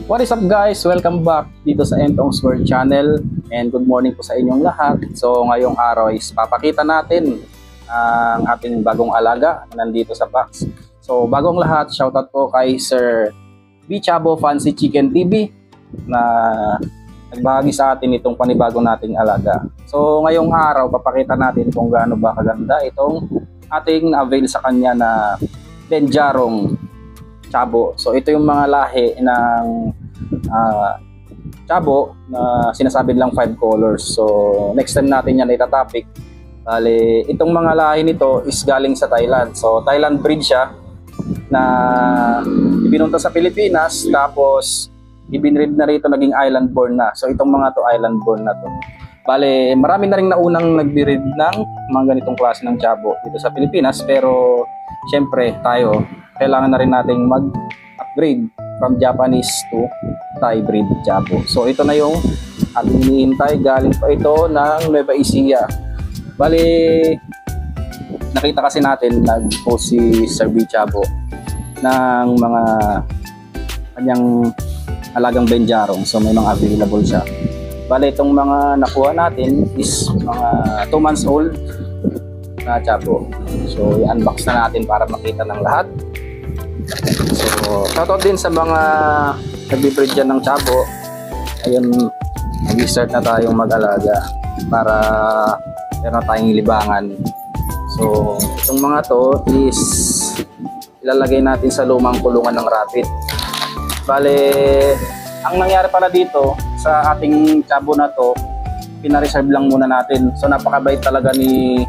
What is up guys? Welcome back dito sa Entong's World Channel and good morning po sa inyong lahat. So ngayong araw is papakita natin ang ating bagong alaga na nandito sa box. So bagong lahat, shoutout po kay Sir B. Chabo Fancy Chicken TV na nagbahagi sa atin itong panibago nating alaga. So ngayong araw papakita natin kung gaano ba kaganda itong ating na-avail sa kanya na Benjarong Chabo. So ito yung mga lahi ng Chabo na sinasabi lang 5 colors. So next time natin yan itatopic. Bale, itong mga lahi nito is galing sa Thailand. So Thailand breed siya na ibinunta sa Pilipinas, tapos ibinread na rito, naging island born na. So itong mga to island born na to. Bale, marami na rin naunang nag-breed ng mga ganitong klase ng Chabo dito sa Pilipinas, pero syempre tayo kailangan na rin nating mag-upgrade from Japanese to Thai breed Chabo. So ito na yung ating hinihintay. Galing pa ito ng Nueva Ecija. Bali, nakita kasi natin nag-post si Sir B. Chabo ng mga kanyang alagang Benjarong. So may mga available siya. Bali, itong mga nakuha natin is mga 2 months old na Chabo. So i-unbox na natin para makita ng lahat. So, shoutout din sa mga nag-breed dyan ng Chabo. Ayun, nag-start na tayong mag-alaga para meron na tayong libangan. So, itong mga to is ilalagay natin sa lumang kulungan ng rabbit. Bale, ang nangyari pala dito sa ating Chabo na to, pina-reserve lang muna natin. So, napakabait talaga ni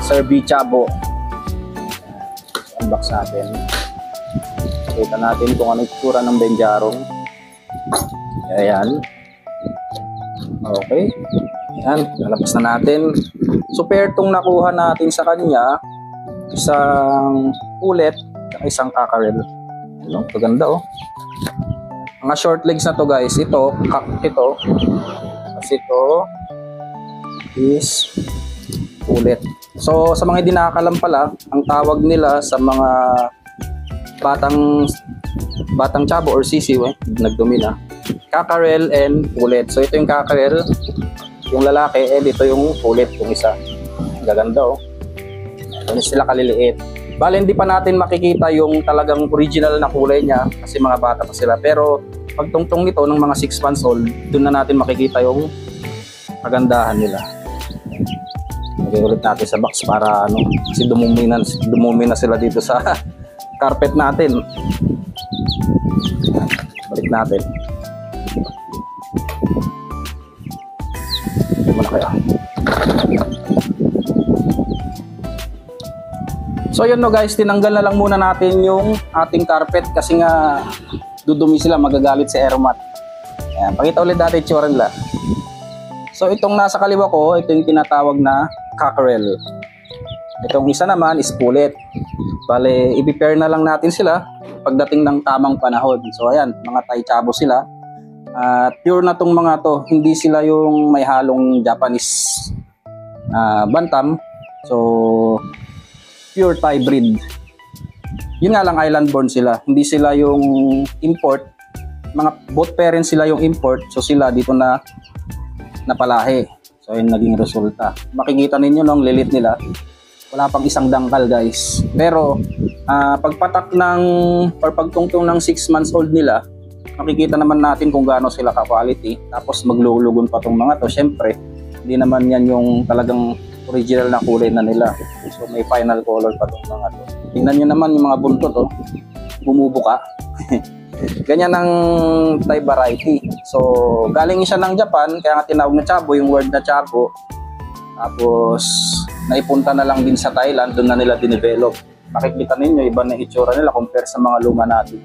Sir B. Chabo. Unbox natin. Kita natin kung ano itsura ng Benjarong. Ayan. Okay. Ayan, lalabas na natin. So pair tong nakuha natin sa kanya, isang ulet at isang kakarel. Ano? Maganda oh. Mga short legs na to guys. Ito. Kasi ito is ulet. So sa mga hindi nakakalam pala, ang tawag nila sa mga batang Chabo or sisiw, nagdumi na, kakarel and ulet. So ito yung kakarel, yung lalaki, and ito yung ulet, yung isa. Gaganda oh. Ano sila kaliliit. Bale, hindi pa natin makikita yung talagang original na kulay niya kasi mga bata pa sila. Pero pagtungtong nito ng mga 6 months old, doon na natin makikita yung kagandahan nila. Okay, ulit natin sa box para ano, kasi dumumi na sila dito sa carpet natin. Balik natin. Wala kaya. So yun no guys, tinanggal na lang muna natin yung ating carpet kasi nga dudumi sila, magagalit si Aeromat. Ayan, pakita ulit natin yung tsura nila. So itong nasa kaliwa ko, ito yung tinatawag na cockerel. Itong isa naman is pullet. Bale, i-pair na lang natin sila pagdating ng tamang panahon. So ayan, mga Thai Chabo sila. Pure na tong mga to, hindi sila yung may halong Japanese bantam. So pure Thai breed. Yun nga lang, island born sila. Hindi sila yung import. Both parents sila yung import. So sila dito na napalahi. So yun naging resulta. Makikita ninyo nung lilit nila. Wala pang isang dangkal guys. Pero pagpatak ng or pagtungtong ng 6 months old nila, makikita naman natin kung gaano sila ka-quality. Tapos maglulugon pa tong mga to. Syempre, hindi naman yan yung talagang original na kulay na nila. So may final color pa tong mga to. Tingnan nyo naman yung mga buntot oh. Bumubuka. Ganyan ang Thai variety. So galing siya ng Japan, kaya nga tinawag na Chabo, yung word na Chabo. Tapos naipunta na lang din sa Thailand, doon na nila dinevelop. Makikita ninyo, iba na itsura nila compare sa mga luma natin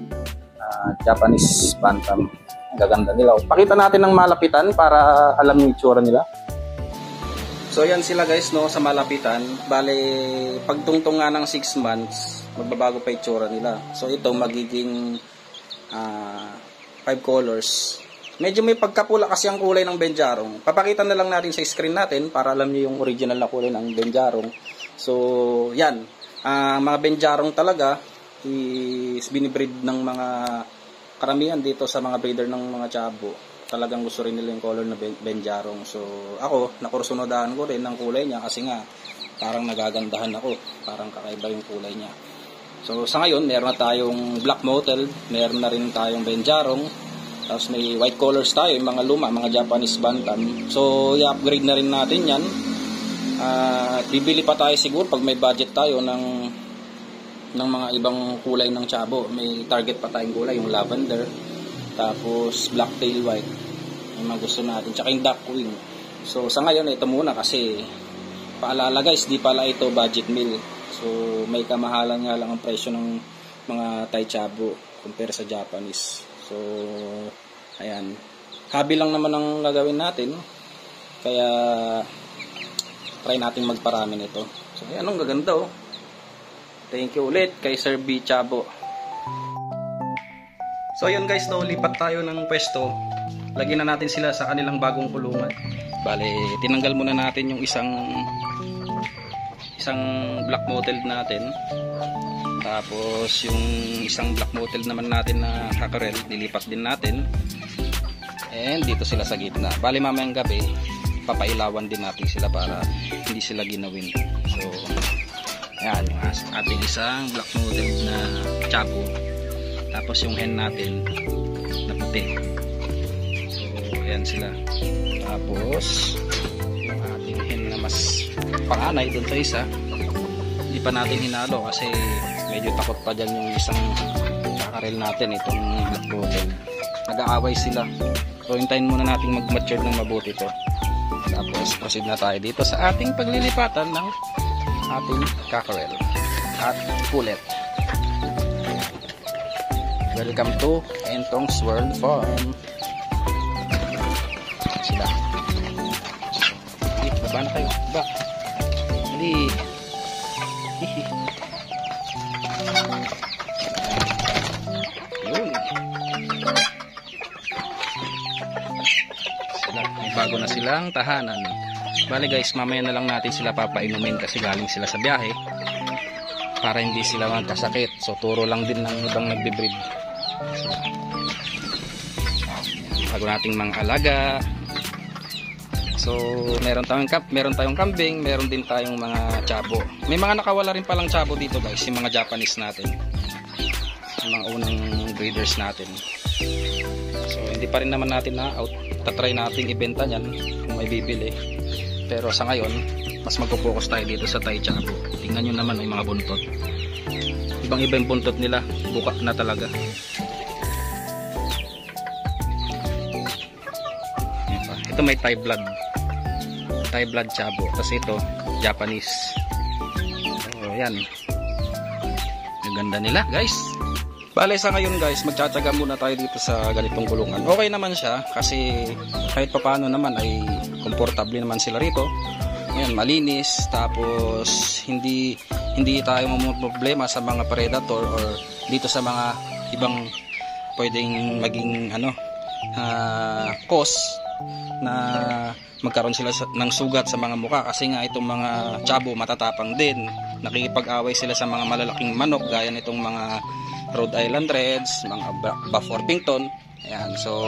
Japanese bantam. Ang gaganda nila. Pakita natin ng malapitan para alam yung itsura nila. So yan sila guys no, sa malapitan. Bale, pagtungtong nga ng 6 months, magbabago pa itsura nila. So ito magiging 5 colors. Medyo may pagkapula kasi ang kulay ng Benjarong. Papakita na lang natin sa screen natin para alam niyo yung original na kulay ng Benjarong. So, yan. Mga Benjarong talaga is binibreed ng mga karamihan dito sa mga breeder ng mga Chabo, talagang gusto rin nila yung color na Benjarong. So ako, nakursunodaan ko rin ng kulay niya kasi nga parang nagagandahan ako, parang kakaiba yung kulay niya. So sa ngayon, meron na tayong black mottled, meron na rin tayong Benjarong, tapos may white colors tayo, yung mga luma, mga Japanese Bantam. So i-upgrade na rin natin yan. Bibili pa tayo siguro pag may budget tayo ng mga ibang kulay ng Chabo. May target pa tayong kulay, yung lavender, tapos black tail white, yung mga gusto natin, tsaka yung dark wing. So sa ngayon ito muna kasi paalala guys, di pala ito budget meal. So may kamahalan nga lang ang presyo ng mga Thai Chabo compare sa Japanese. So ayan, hobby lang naman ang gagawin natin, kaya try natin magparami nito. So ayan, ang gaganda oh. Thank you ulit kay Sir B Chabo. So ayun guys, no, lipat tayo ng pwesto. Lagyan na natin sila sa kanilang bagong kulungan. Bale, tinanggal muna natin yung isang black mottled natin. Tapos yung isang black mottled naman natin na cockerel, nilipat din natin. And dito sila sa gitna. Bale, mamayang gabi, papailawan din natin sila para hindi sila ginawin. So ayan, yung ating isang black mottled na Chabo. Tapos yung hen natin na puti. So ayan sila. Tapos yung ating hen na mas panganay dun sa isa, hindi pa natin hinalo kasi medyo takot pa dyan yung isang cockerel natin, itong black mottled. Nag-aaway sila. So hintayin muna natin mag-mature ng mabuti to. Tapos proceed na tayo dito sa ating paglilipatan ng ating cockerel at pullet. Welcome to Entong's World Farm. Sila. Baba na kayo. Baba. Dali. Yun. Sila. May bago na silang tahanan. Bale guys, mamaya na lang natin sila papainumin kasi galing sila sa biyahe para hindi sila magkasakit. So turo lang din ng ibang nagbe-breed. Bago nating mga alaga. So meron tayong kambing, meron din tayong mga Chabo. May mga nakawala rin palang Chabo dito guys, yung mga Japanese natin, yung mga unang breeders natin. So hindi pa rin naman natin na out. Tatry nating ibenta niyan kung may bibili. Pero sa ngayon, mas magpo-focus tayo dito sa Thai Chabo. Tingnan nyo naman yung mga buntot. Ibang-iba yung buntot nila, buka na talaga. Ito may Thai blood Chabo. Tapos ito Japanese. So yan, ang ganda nila guys. Bale sa ngayon guys, magtsatsaga muna tayo dito sa ganitong kulungan. Okay naman siya kasi kahit papaano naman ay komportable naman sila rito. Ayan, malinis, tapos hindi tayo problema sa mga predator or dito sa mga ibang pwedeng maging cause na magkaroon sila ng sugat sa mga mukha kasi nga itong mga Chabo matatapang din. Nakikipag-away sila sa mga malalaking manok gaya nitong mga Rhode Island Reds, mga Buff Orpington. Ayan, so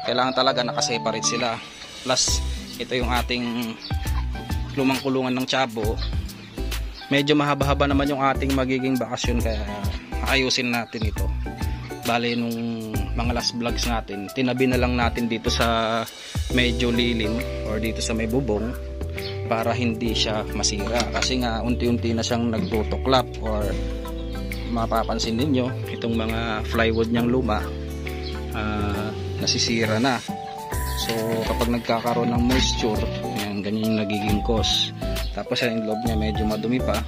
kailangan talaga nakaseparate sila. Plus ito yung ating lumang kulungan ng Chabo. Medyo mahaba-haba naman yung ating magiging bakasyon kaya ayusin natin ito. Bale nung mga last vlogs natin, tinabi na lang natin dito sa medyo lilim or dito sa may bubong para hindi siya masira kasi nga unti-unti na siyang nagtutuklap or mapapansin ninyo itong mga plywood niyang luma nasisira na. So kapag nagkakaroon ng moisture, yan, ganyan yung nagiging cause. Tapos yung loob niya medyo madumi pa.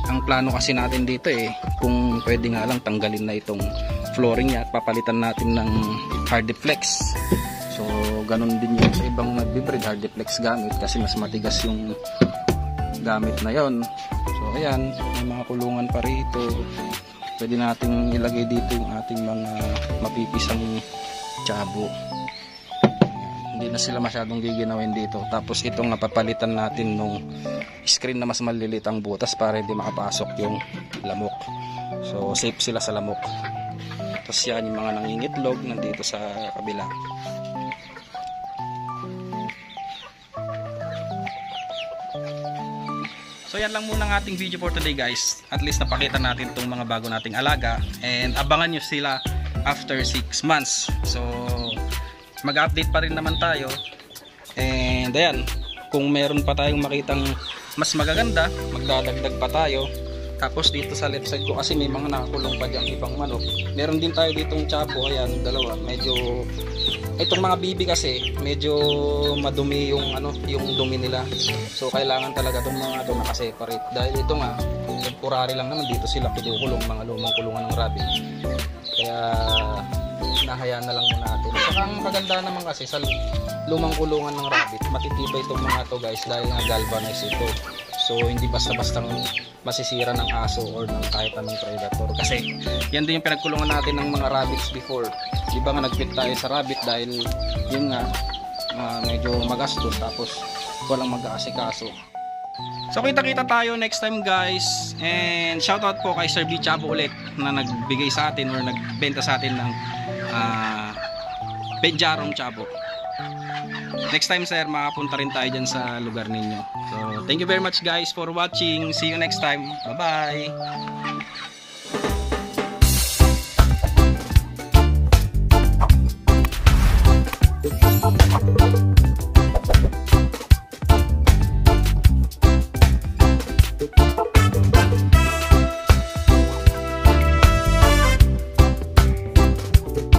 Ang plano kasi natin dito kung pwede nga lang tanggalin na itong flooring niya at papalitan natin ng Hardiflex. So ganun din yung sa ibang nagbe-breed, Hardiflex gamit kasi mas matigas yung gamit na yon. So ayan, may mga kulungan pa rito. Pwede nating ilagay dito yung ating mga mapipisang Chabo. Hindi na sila masyadong giginawin dito. Tapos itong napapalitan natin nung screen na mas maliliit ang butas para hindi makapasok yung lamok. So safe sila sa lamok. Tapos yan yung mga nangingitlog nandito sa kabila. So yan lang muna ang ating video for today guys. At least napakita natin itong mga bago nating alaga. And abangan nyo sila after 6 months. So mag-update pa rin naman tayo. And ayan, kung meron pa tayong makitang mas magaganda, magdadagdag pa tayo. Tapos dito sa left side ko kasi may mga nakakulong pa diyang ibang manok. Meron din tayo ditong chapo, ayan, dalawa. Medyo itong mga bibi kasi medyo madumi yung yung dumi nila. So kailangan talaga itong mga ito naka-separate. Dahil ito nga temporary lang naman, dito sila kinukulong, mga lumang kulungan ng rabbit. Kaya nahayaan na lang muna natin. Saka ang kaganda naman kasi sa lumang kulungan ng rabbit, matitibay itong mga to guys dahil nga galvanized ito. So hindi basta-bastang masisira ng aso or ng kahit anong predator. Kasi yan din yung pinagkulungan natin ng mga rabbits before. Di ba nga nagpit tayo sa rabbit dahil yun nga medyo magastos tapos walang mag-aasikaso. So kita-kita tayo next time guys. And shoutout po kay Sir B. Chabo ulit na nagbigay sa atin or nagbenta sa atin ng Benjarong Chabo. Next time sir, makapunta rin tayo dyan sa lugar ninyo. So thank you very much guys for watching. See you next time. Bye bye.